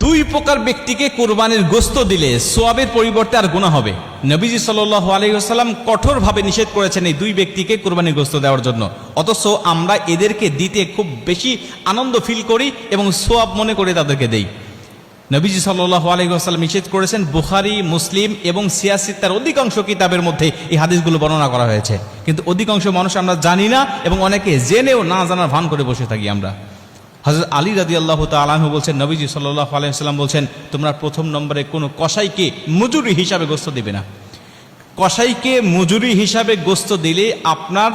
দুই প্রকার ব্যক্তিকে কুরবানির গোশত দিলে সোয়াবের পরিবর্তে আর গুনাহ হবে। নবীজি সাল্লাল্লাহু আলাইহি ওয়াসাল্লাম কঠোরভাবে নিষেধ করেছেন এই দুই ব্যক্তিকে কুরবানির গোশত দেওয়ার জন্য, অথচ আমরা এদেরকে দিতে খুব বেশি আনন্দ ফিল করি এবং সোয়াব মনে করে তাদেরকে দেই। নবীজি সাল্লাল্লাহু আলাইহি ওয়াসাল্লাম নিষেধ করেছেন, বুখারী, মুসলিম এবং সিয়াসিত্তার অধিকাংশ কিতাবের মধ্যে এই হাদিসগুলো বর্ণনা করা হয়েছে, কিন্তু অধিকাংশ মানুষ আমরা জানি না এবং অনেকে জেনেও না জানার ভান করে বসে থাকি আমরা। হযরত আলী রাদিয়াল্লাহু তাআলা আনহু বলছেন, নবীজি সাল্লাল্লাহু আলাইহি ওয়াসাল্লাম বলছেন, তোমরা প্রথম নম্বরে কোনো কসাইকে মজুরি হিসাবে গোশত দিবে না। কসাইকে মজুরি হিসাবে গোশত দিলে আপনার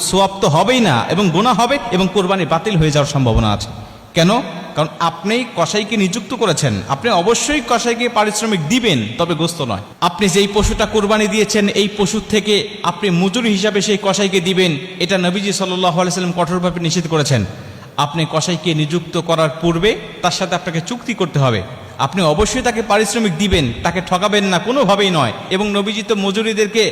সোয়াব তো হবেই না এবং গুনাহ হবে এবং কুরবানি বাতিল হয়ে যাওয়ার সম্ভাবনা আছে। কেন? কারণ আপনি কসাইকে নিযুক্ত করেছেন, আপনি অবশ্যই কসাইকে পারিশ্রমিক দিবেন, তবে গোশত নয়। আপনি যেই পশুটা কুরবানি দিয়েছেন এই পশু থেকে আপনি মজুরি হিসাবে সেই কসাইকে দিবেন, এটা নবীজি সাল্লাল্লাহু আলাইহি ওয়াসাল্লাম কঠোরভাবে নিষেধ করেছেন। আপনি কসাইকে নিযুক্ত করার পূর্বে তার সাথে আপনাকে চুক্তি করতে হবে, আপনি অবশ্যই তাকে পারিশ্রমিক দিবেন, তাকে ঠকাবেন না, কোনোভাবেই নয়। এবং নবীজি তো মজুরিদেরকে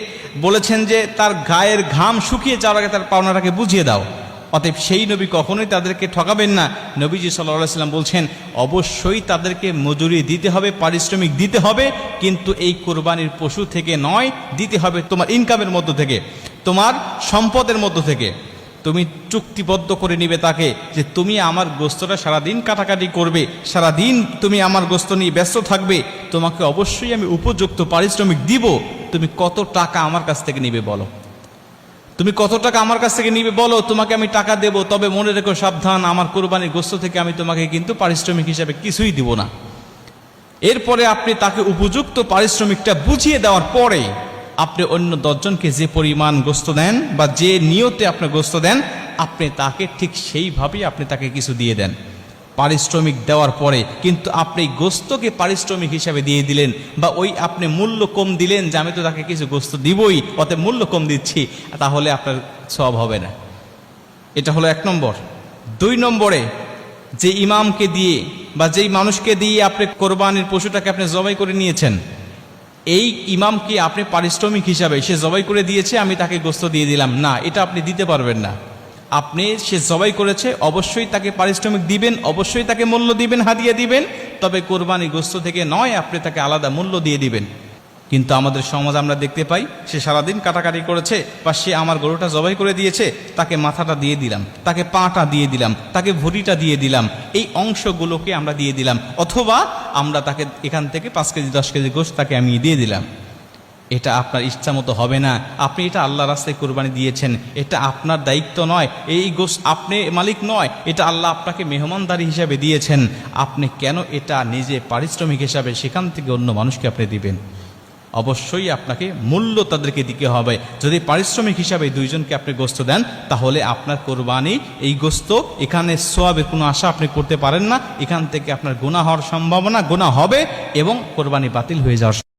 বলেছেন যে তার গায়ের ঘাম শুকিয়ে যাওয়ার আগে তার পাওনাটাকে বুঝিয়ে দাও। অতএব সেই নবী কখনোই তাদেরকে ঠকাবেন না। নবীজি সাল্লাল্লাহু আলাইহি ওয়াসাল্লাম বলছেন, অবশ্যই তাদেরকে মজুরি দিতে হবে, পারিশ্রমিক দিতে হবে, কিন্তু এই কোরবানির পশু থেকে নয়, দিতে হবে তোমার ইনকামের মধ্য থেকে, তোমার সম্পদের মধ্য থেকে। তুমি চুক্তিবদ্ধ করে নিবে তাকে যে তুমি আমার গোশতটা সারাদিন কাটাকাটি করবে, সারাদিন তুমি আমার গোশত নিয়ে ব্যস্ত থাকবে, তোমাকে অবশ্যই আমি উপযুক্ত পারিশ্রমিক দিব। তুমি কত টাকা আমার কাছ থেকে নিবে বলো, তুমি কত টাকা আমার কাছ থেকে নিবে বলো, তোমাকে আমি টাকা দেব, তবে মনে রেখো সাবধান, আমার কোরবানির গোশত থেকে আমি তোমাকে কিন্তু পারিশ্রমিক হিসাবে কিছুই দিব না। এরপরে আপনি তাকে উপযুক্ত পারিশ্রমিকটা বুঝিয়ে দেওয়ার পরে আপনি অন্য 10 জনকে যে পরিমাণ গোশত দেন বা যে নিয়তে আপনি গোশত দেন, আপনি তাকে ঠিক সেইভাবেই আপনি তাকে কিছু দিয়ে দেন পারিশ্রমিক দেওয়ার পরে। কিন্তু আপনি গোশতকে পারিশ্রমিক হিসাবে দিয়ে দিলেন বা ওই আপনি মূল্য কম দিলেন যে আমি তো তাকে কিছু গোশত দিবই, অতএব মূল্য কম দিচ্ছি, তাহলে আপনার সওয়াব হবে না। এটা হলো 1 নম্বর। 2 নম্বরে, যে ইমামকে দিয়ে বা যেই মানুষকে দিয়ে আপনি কোরবানির পশুটাকে আপনি জবাই করে নিয়েছেন, এই ইমামকে আপনি পারিশ্রমিক হিসাবে, সে জবাই করে দিয়েছে আমি তাকে গোশত দিয়ে দিলাম না, এটা আপনি দিতে পারবেন না। আপনি সে জবাই করেছে, অবশ্যই তাকে পারিশ্রমিক দিবেন, অবশ্যই তাকে মূল্য দিবেন, হাদিয়া দিবেন, তবে কোরবানি গোশত থেকে নয়, আপনি তাকে আলাদা মূল্য দিয়ে দিবেন। কিন্তু আমাদের সমাজ আমরা দেখতে পাই, সে সারাদিন কাটাকাটি করেছে বা সে আমার গরুটা জবাই করে দিয়েছে, তাকে মাথাটা দিয়ে দিলাম, তাকে পাটা দিয়ে দিলাম, তাকে ভুঁড়িটা দিয়ে দিলাম, এই অংশগুলোকে আমরা দিয়ে দিলাম, অথবা আমরা তাকে এখান থেকে 5 কেজি 10 কেজি গোশত তাকে আমি দিয়ে দিলাম। এটা আপনার ইচ্ছা মতো হবে না। আপনি এটা আল্লাহর রাস্তায় কোরবানি দিয়েছেন, এটা আপনার দায়িত্ব নয়, এই গোশত আপনি মালিক নয়, এটা আল্লাহ আপনাকে মেহমানদারি হিসাবে দিয়েছেন। আপনি কেন এটা নিজে পারিশ্রমিক হিসাবে সেখান থেকে অন্য মানুষকে আপনি দিবেন? অবশ্যই আপনাকে মূল্য তাদেরকে দিতে হবে। যদি পারিশ্রমিক হিসাবে 2 জনকে আপনি গোশত দেন, তাহলে আপনার কোরবানি এই গোশত, এখানে সোয়াবের কোনো আশা আপনি করতে পারেন না। এখান থেকে আপনার গুনাহ হওয়ার সম্ভাবনা, গুনাহ হবে এবং কোরবানি বাতিল হয়ে যাওয়ার